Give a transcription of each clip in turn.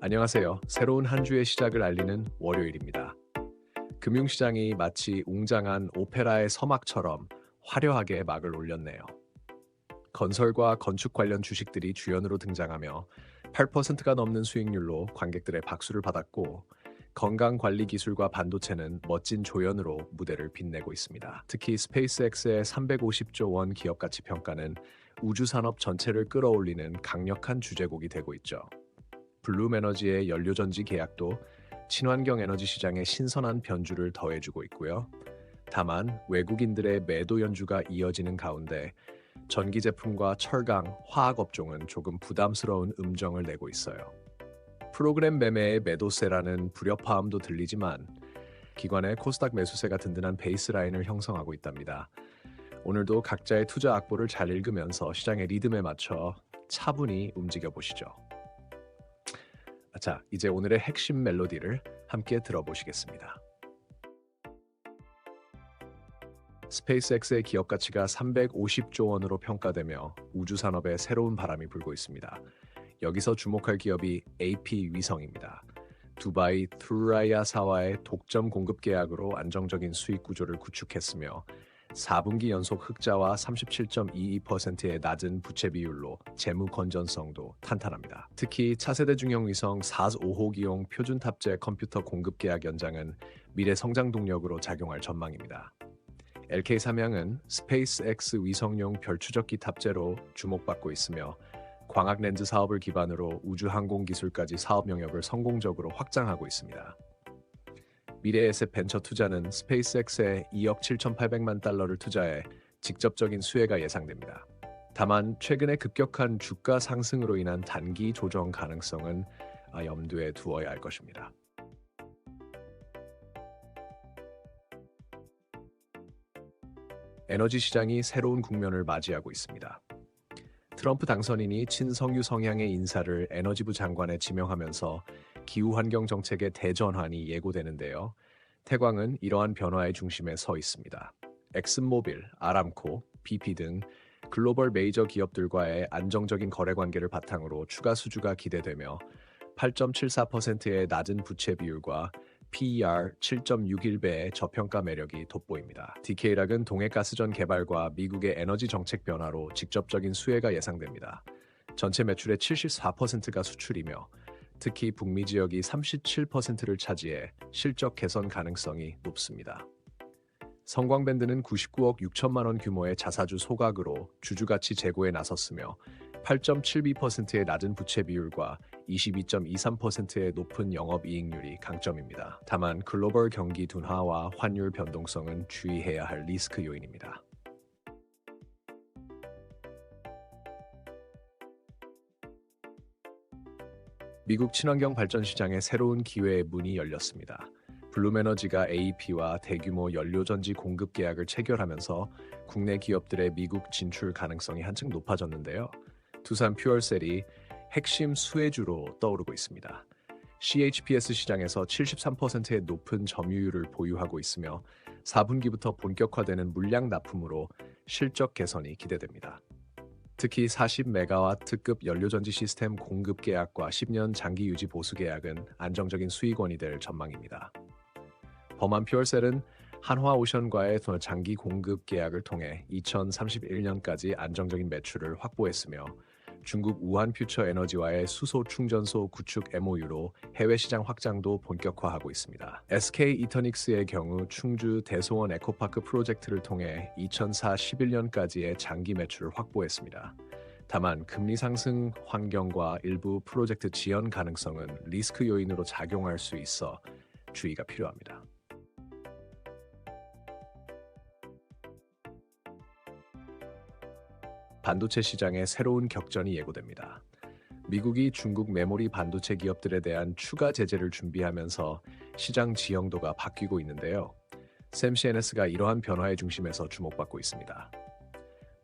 안녕하세요. 새로운 한 주의 시작을 알리는 월요일입니다. 금융시장이 마치 웅장한 오페라의 서막처럼 화려하게 막을 올렸네요. 건설과 건축 관련 주식들이 주연으로 등장하며 8%가 넘는 수익률로 관객들의 박수를 받았고, 건강관리 기술과 반도체는 멋진 조연으로 무대를 빛내고 있습니다. 특히 스페이스X의 350조 원 기업 가치 평가는 우주 산업 전체를 끌어올리는 강력한 주제곡이 되고 있죠. 블룸에너지의 연료전지 계약도 친환경 에너지 시장에 신선한 변주를 더해주고 있고요. 다만 외국인들의 매도 연주가 이어지는 가운데 전기 제품과 철강, 화학 업종은 조금 부담스러운 음정을 내고 있어요. 프로그램 매매의 매도세라는 불협화음도 들리지만 기관의 코스닥 매수세가 든든한 베이스라인을 형성하고 있답니다. 오늘도 각자의 투자 악보를 잘 읽으면서 시장의 리듬에 맞춰 차분히 움직여 보시죠. 자, 이제 오늘의 핵심 멜로디를 함께 들어보시겠습니다. 스페이스X의 기업 가치가 350조 원으로 평가되며 우주 산업에 새로운 바람이 불고 있습니다. 여기서 주목할 기업이 AP 위성입니다. 두바이 투라야사와의 독점 공급 계약으로 안정적인 수익 구조를 구축했으며 4분기 연속 흑자와 37.22%의 낮은 부채 비율로 재무 건전성도 탄탄합니다. 특히 차세대 중형 위성 4-5호기용 표준 탑재 컴퓨터 공급 계약 연장은 미래 성장 동력으로 작용할 전망입니다. LK 삼양은 스페이스X 위성용 별 추적기 탑재로 주목받고 있으며 광학 렌즈 사업을 기반으로 우주 항공 기술까지 사업 영역을 성공적으로 확장하고 있습니다. 미래에셋 벤처 투자는 스페이스X에 2억 7,800만 달러를 투자해 직접적인 수혜가 예상됩니다. 다만 최근의 급격한 주가 상승으로 인한 단기 조정 가능성은 염두에 두어야 할 것입니다. 에너지 시장이 새로운 국면을 맞이하고 있습니다. 트럼프 당선인이 친석유 성향의 인사를 에너지부 장관에 지명하면서 기후환경 정책의 대전환이 예고되는데요. 태광은 이러한 변화의 중심에 서 있습니다. 엑슨모빌, 아람코, BP 등 글로벌 메이저 기업들과의 안정적인 거래 관계를 바탕으로 추가 수주가 기대되며 8.74%의 낮은 부채 비율과 PER 7.61배의 저평가 매력이 돋보입니다. DK락은 동해가스전 개발과 미국의 에너지 정책 변화로 직접적인 수혜가 예상됩니다. 전체 매출의 74%가 수출이며 특히 북미 지역이 37%를 차지해 실적 개선 가능성이 높습니다. 성광밴드는 99억 6천만 원 규모의 자사주 소각으로 주주가치 제고에 나섰으며 8.72%의 낮은 부채 비율과 22.23%의 높은 영업이익률이 강점입니다. 다만 글로벌 경기 둔화와 환율 변동성은 주의해야 할 리스크 요인입니다. 미국 친환경 발전 시장에 새로운 기회의 문이 열렸습니다. 블룸에너지가 AEP와 대규모 연료전지 공급 계약을 체결하면서 국내 기업들의 미국 진출 가능성이 한층 높아졌는데요. 두산 퓨얼셀이 핵심 수혜주로 떠오르고 있습니다. CHPS 시장에서 73%의 높은 점유율을 보유하고 있으며 4분기부터 본격화되는 물량 납품으로 실적 개선이 기대됩니다. 특히 40메가와트급 연료전지 시스템 공급 계약과 10년 장기 유지 보수 계약은 안정적인 수익원이 될 전망입니다. 범한 퓨얼셀은 한화오션과의 장기 공급 계약을 통해 2031년까지 안정적인 매출을 확보했으며 중국 우한 퓨처 에너지와의 수소 충전소 구축 MOU로 해외 시장 확장도 본격화하고 있습니다. SK 이터닉스의 경우 충주 대소원 에코파크 프로젝트를 통해 2041년까지의 장기 매출을 확보했습니다. 다만 금리 상승 환경과 일부 프로젝트 지연 가능성은 리스크 요인으로 작용할 수 있어 주의가 필요합니다. 반도체 시장에 새로운 격전이 예고됩니다. 미국이 중국 메모리 반도체 기업들에 대한 추가 제재를 준비하면서 시장 지형도가 바뀌고 있는데요. 샘CNS가 이러한 변화의 중심에서 주목받고 있습니다.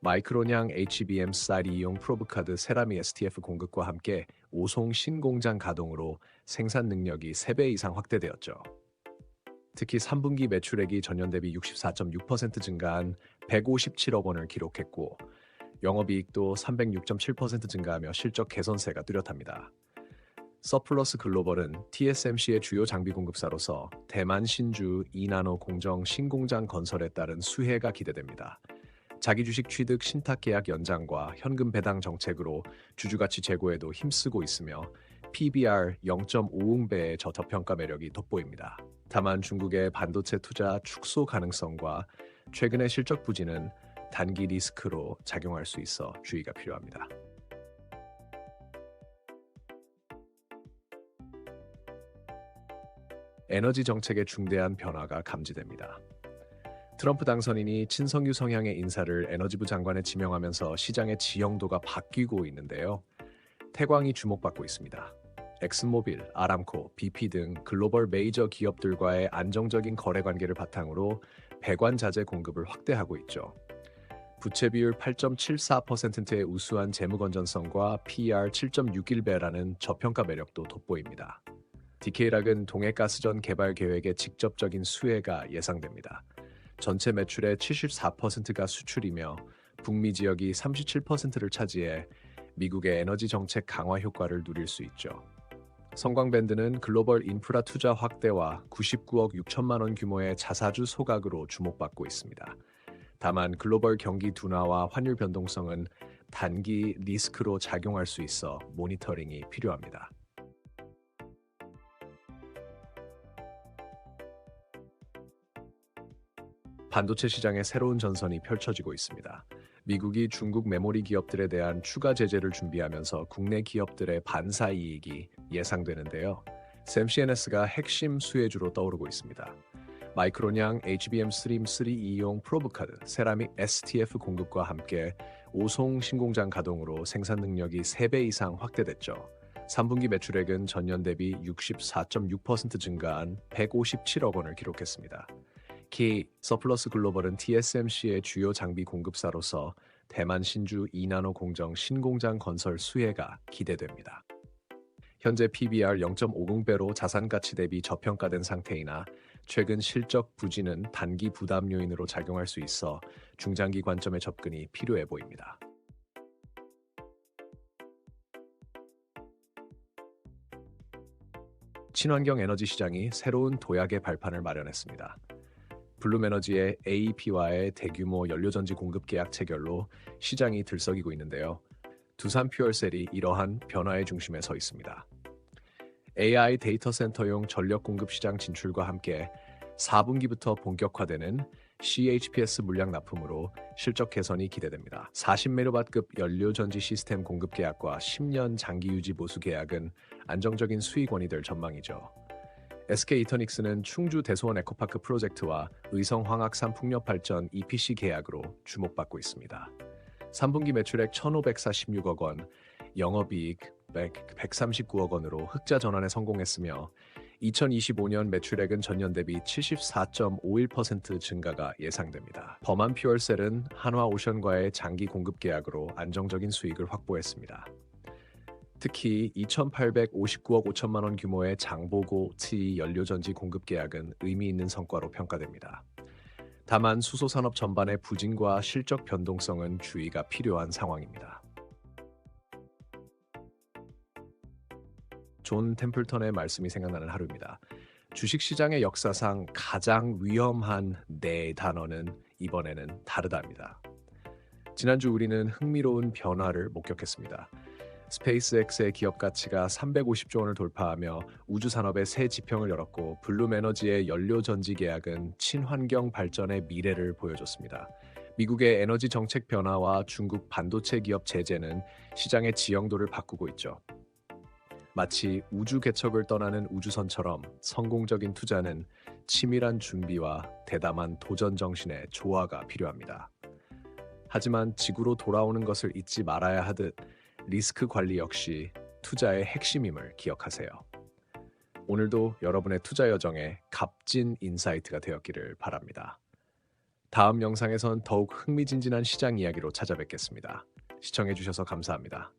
마이크론향 HBM 쌀이용 프로브카드 세라미 STF 공급과 함께 오송 신공장 가동으로 생산 능력이 3배 이상 확대되었죠. 특히 3분기 매출액이 전년 대비 64.6% 증가한 157억 원을 기록했고 영업이익도 306.7% 증가하며 실적 개선세가 뚜렷합니다. 서플러스 글로벌은 TSMC의 주요 장비 공급사로서 대만 신주 2나노 공정 신공장 건설에 따른 수혜가 기대됩니다. 자기 주식 취득 신탁 계약 연장과 현금 배당 정책으로 주주가치 제고에도 힘쓰고 있으며 PBR 0.50배의 저평가 매력이 돋보입니다. 다만 중국의 반도체 투자 축소 가능성과 최근의 실적 부진은 단기 리스크로 작용할 수 있어 주의가 필요합니다. 에너지 정책의 중대한 변화가 감지됩니다. 트럼프 당선인이 친석유 성향의 인사를 에너지부 장관에 지명하면서 시장의 지형도가 바뀌고 있는데요. 태광이 주목받고 있습니다. 엑슨모빌, 아람코, BP 등 글로벌 메이저 기업들과의 안정적인 거래 관계를 바탕으로 배관 자재 공급을 확대하고 있죠. 부채 비율 8.74%의 우수한 재무 건전성과 PER 7.61배라는 저평가 매력도 돋보입니다. DK락은 동해가스전 개발 계획의 직접적인 수혜가 예상됩니다. 전체 매출의 74%가 수출이며 북미 지역이 37%를 차지해 미국의 에너지 정책 강화 효과를 누릴 수 있죠. 성광밴드는 글로벌 인프라 투자 확대와 99억 6천만 원 규모의 자사주 소각으로 주목받고 있습니다. 다만 글로벌 경기 둔화와 환율 변동성은 단기 리스크로 작용할 수 있어 모니터링이 필요합니다. 반도체 시장의 새로운 전선이 펼쳐지고 있습니다. 미국이 중국 메모리 기업들에 대한 추가 제재를 준비하면서 국내 기업들의 반사 이익이 예상되는데요. 샘CNS가 핵심 수혜주로 떠오르고 있습니다. 마이크론양 HBM 스림 3E용 프로브 카드, 세라믹 STF 공급과 함께 오송 신공장 가동으로 생산 능력이 3배 이상 확대됐죠. 3분기 매출액은 전년 대비 64.6% 증가한 157억 원을 기록했습니다. 키 서플러스 글로벌은 TSMC의 주요 장비 공급사로서 대만 신주 2나노 공정 신공장 건설 수혜가 기대됩니다. 현재 PBR 0.50배로 자산 가치 대비 저평가된 상태이나 최근 실적 부진은 단기 부담 요인으로 작용할 수 있어 중장기 관점의 접근이 필요해 보입니다. 친환경 에너지 시장이 새로운 도약의 발판을 마련했습니다. 블룸에너지의 AEP와의 대규모 연료전지 공급 계약 체결로 시장이 들썩이고 있는데요. 두산 퓨얼셀이 이러한 변화의 중심에 서 있습니다. AI 데이터 센터용 전력 공급 시장 진출과 함께 4분기부터 본격화되는 CHPS 물량 납품으로 실적 개선이 기대됩니다. 40메가와트급 연료전지 시스템 공급 계약과 10년 장기 유지 보수 계약은 안정적인 수익원이 될 전망이죠. SK이터닉스는 충주 대소원 에코파크 프로젝트와 의성 황학산 풍력 발전 EPC 계약으로 주목받고 있습니다. 3분기 매출액 1,546억 원, 영업이익 139억 원으로 흑자 전환에 성공했으며 2025년 매출액은 전년 대비 74.51% 증가가 예상됩니다. 범한 퓨얼셀은 한화오션과의 장기 공급 계약으로 안정적인 수익을 확보했습니다. 특히 2,859억 5천만 원 규모의 장보고 T 연료전지 공급 계약은 의미 있는 성과로 평가됩니다. 다만 수소산업 전반의 부진과 실적 변동성은 주의가 필요한 상황입니다. 존 템플턴의 말씀이 생각나는 하루입니다. 주식시장의 역사상 가장 위험한 네 단어는 이번에는 다르다입니다. 지난주 우리는 흥미로운 변화를 목격했습니다. 스페이스X의 기업 가치가 350조 원을 돌파하며 우주 산업의 새 지평을 열었고 블룸에너지의 연료 전지 계약은 친환경 발전의 미래를 보여줬습니다. 미국의 에너지 정책 변화와 중국 반도체 기업 제재는 시장의 지형도를 바꾸고 있죠. 마치 우주 개척을 떠나는 우주선처럼 성공적인 투자는 치밀한 준비와 대담한 도전 정신의 조화가 필요합니다. 하지만 지구로 돌아오는 것을 잊지 말아야 하듯 리스크 관리 역시 투자의 핵심임을 기억하세요. 오늘도 여러분의 투자 여정에 값진 인사이트가 되었기를 바랍니다. 다음 영상에선 더욱 흥미진진한 시장 이야기로 찾아뵙겠습니다. 시청해주셔서 감사합니다.